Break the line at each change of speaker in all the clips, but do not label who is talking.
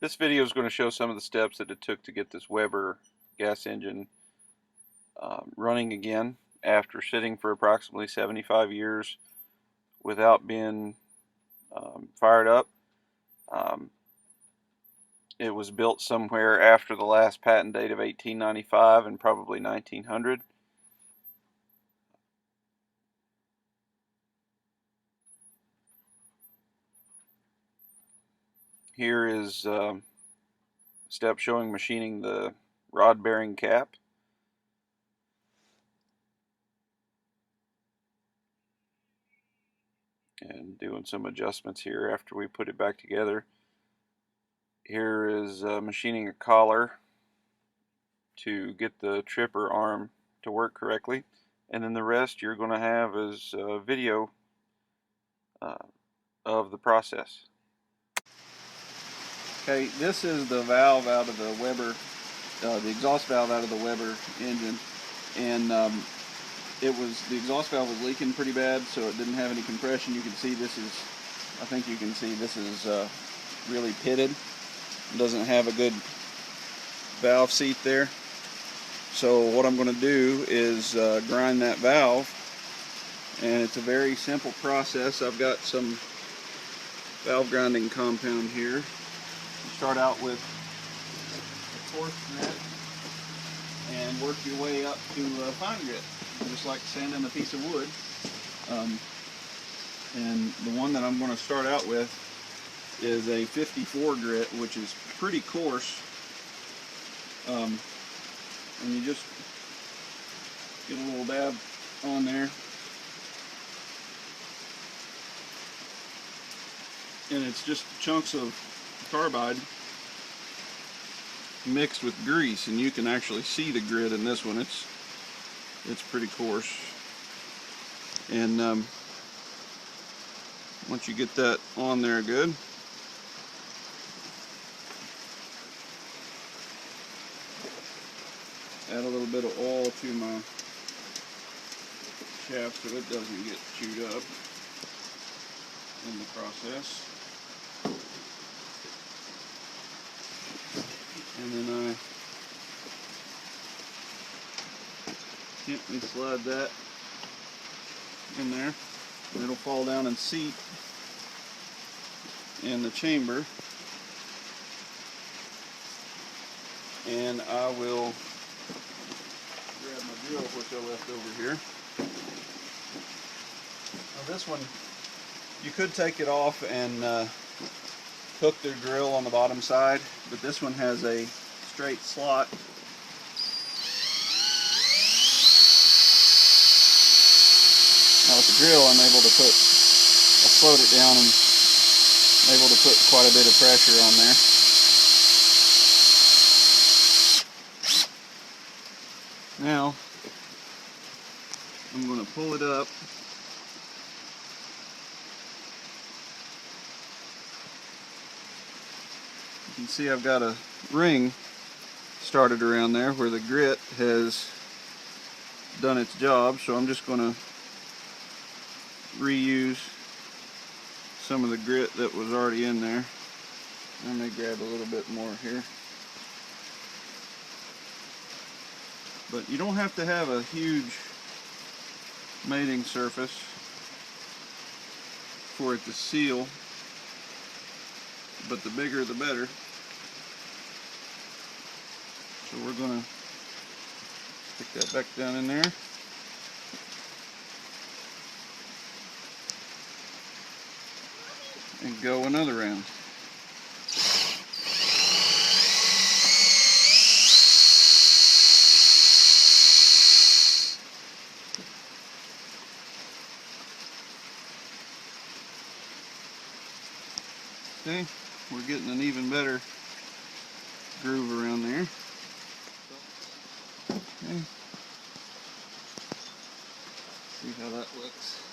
This video is going to show some of the steps that it took to get this Weber gas engine running again after sitting for approximately 75 years without being fired up. It was built somewhere after the last patent date of 1895 and probably 1900. Here is a step showing machining the rod bearing cap. And doing some adjustments here after we put it back together. Here is machining a collar to get the tripper arm to work correctly, and then the rest you're going to have is a video of the process. Okay, this is the valve out of the Weber, the exhaust valve out of the Weber engine, and the exhaust valve was leaking pretty bad, so it didn't have any compression. You can see this is, I think you can see this is really pitted. It doesn't have a good valve seat there. So what I'm going to do is grind that valve, and it's a very simple process. I've got some valve grinding compound here. You start out with a coarse grit and work your way up to fine grit, just like sanding a piece of wood. And the one that I'm going to start out with is a 54 grit, which is pretty coarse. And you just get a little dab on there, and it's just chunks of carbide mixed with grease, and you can actually see the grit in this one. It's pretty coarse. And once you get that on there good, add a little bit of oil to my shaft so it doesn't get chewed up in the process. And then I gently slide that in there, and it'll fall down and seat in the chamber. And I will grab my drill, which I left over here. Now this one, you could take it off and hook the drill on the bottom side, but this one has a straight slot. Now with the drill, I'm able to I'll float it down and I'm able to put quite a bit of pressure on there. Now, I'm going to pull it up. You can see I've got a ring started around there where the grit has done its job, so I'm just going to reuse some of the grit that was already in there. Let me grab a little bit more here. But you don't have to have a huge mating surface for it to seal, but the bigger the better. So we're going to stick that back down in there. And go another round. Okay, we're getting an even better groove around there. Okay. See how that looks.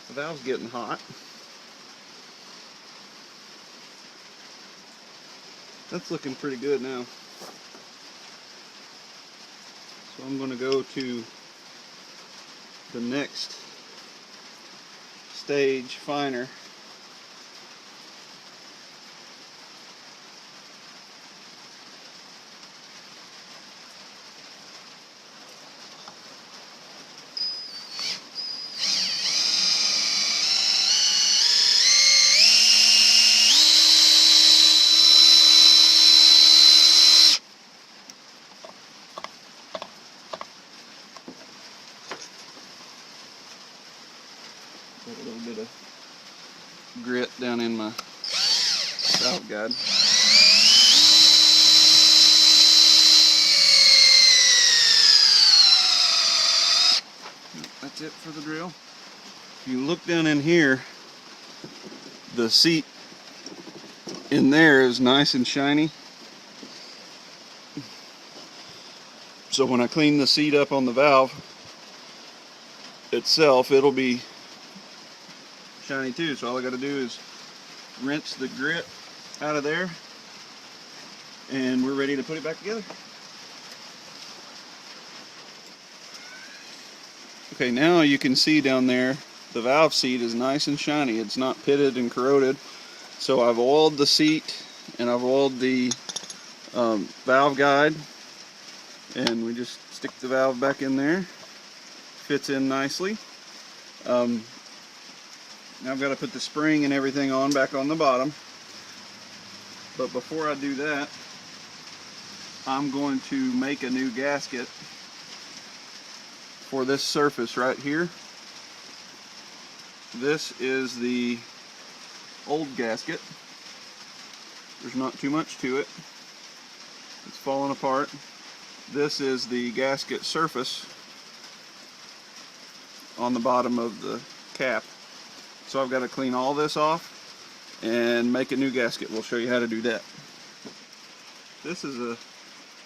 The valve's getting hot. That's looking pretty good now. So I'm going to go to the next stage finer. Got a little bit of grit down in my valve guide. That's it for the drill. If you look down in here, the seat in there is nice and shiny. So when I clean the seat up on the valve itself, it'll be shiny too. So all I got to do is rinse the grit out of there, and we're ready to put it back together. Okay, now you can see down there the valve seat is nice and shiny. It's not pitted and corroded. So I've oiled the seat and I've oiled the valve guide, and we just stick the valve back in there. Fits in nicely. Now I've got to put the spring and everything on back on the bottom. But before I do that, I'm going to make a new gasket for this surface right here. This is the old gasket. There's not too much to it. It's falling apart. This is the gasket surface on the bottom of the cap. So I've got to clean all this off and make a new gasket. We'll show you how to do that. This is a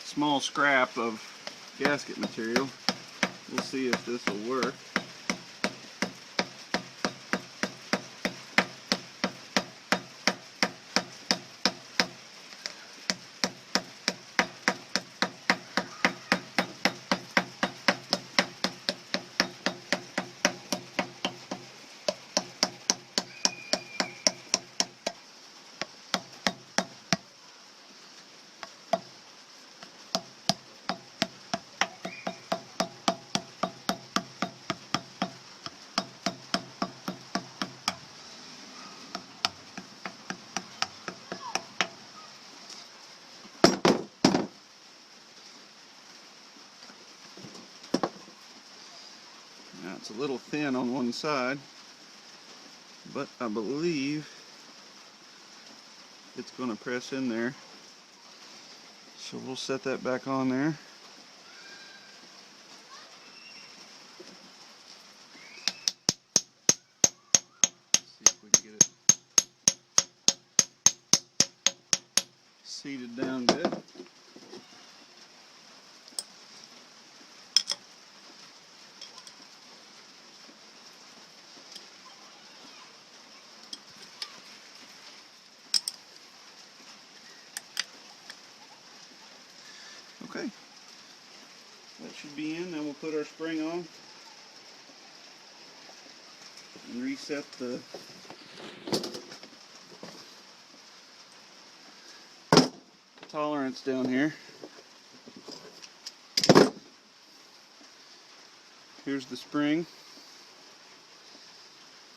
small scrap of gasket material. We'll see if this will work. Now it's a little thin on one side, but I believe it's going to press in there. So we'll set that back on there. See if we can get it seated down good. Okay, that should be in. Then we'll put our spring on and reset the tolerance down here. Here's the spring,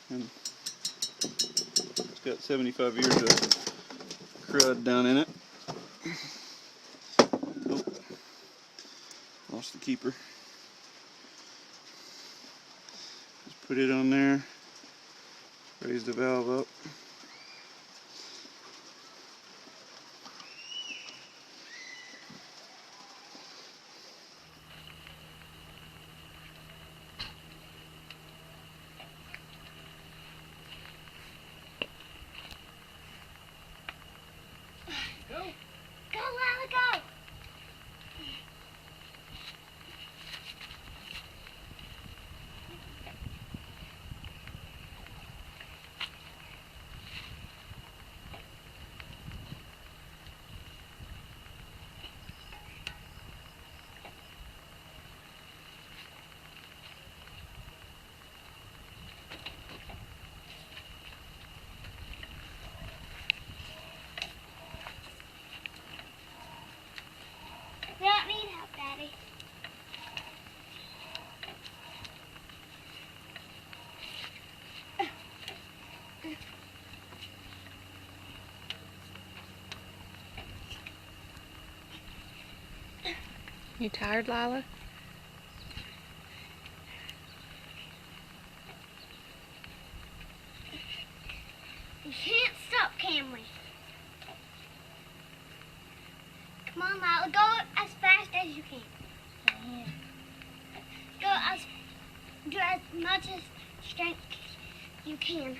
and it's got 75 years of crud down in it. Lost the keeper. Just put it on there, raise the valve up.
Go! Go, Lala, go!
You tired, Lila?
We can't stop, can we? Come on, Lila. Go as fast as you can. Do as much as strength you can.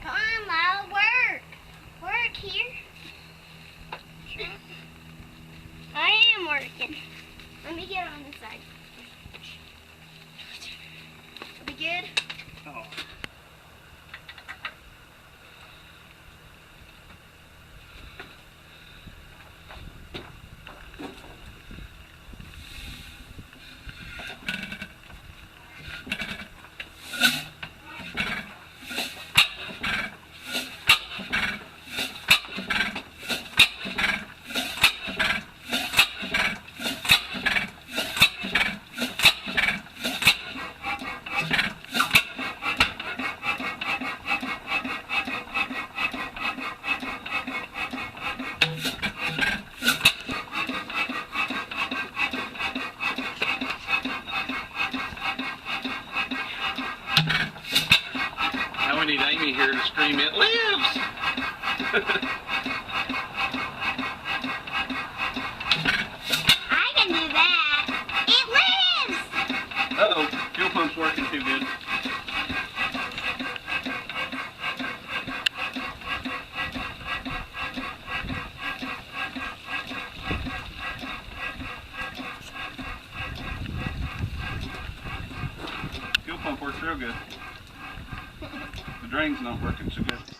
Come on, Lila. Work. Work here. I am working. Let me get on this side. We good?
Oh. Now we need Amy here to scream, "It lives!"
I can do that. It lives!
Uh-oh, fuel pump's working too good. Fuel pump works real good. The drain's not working so good.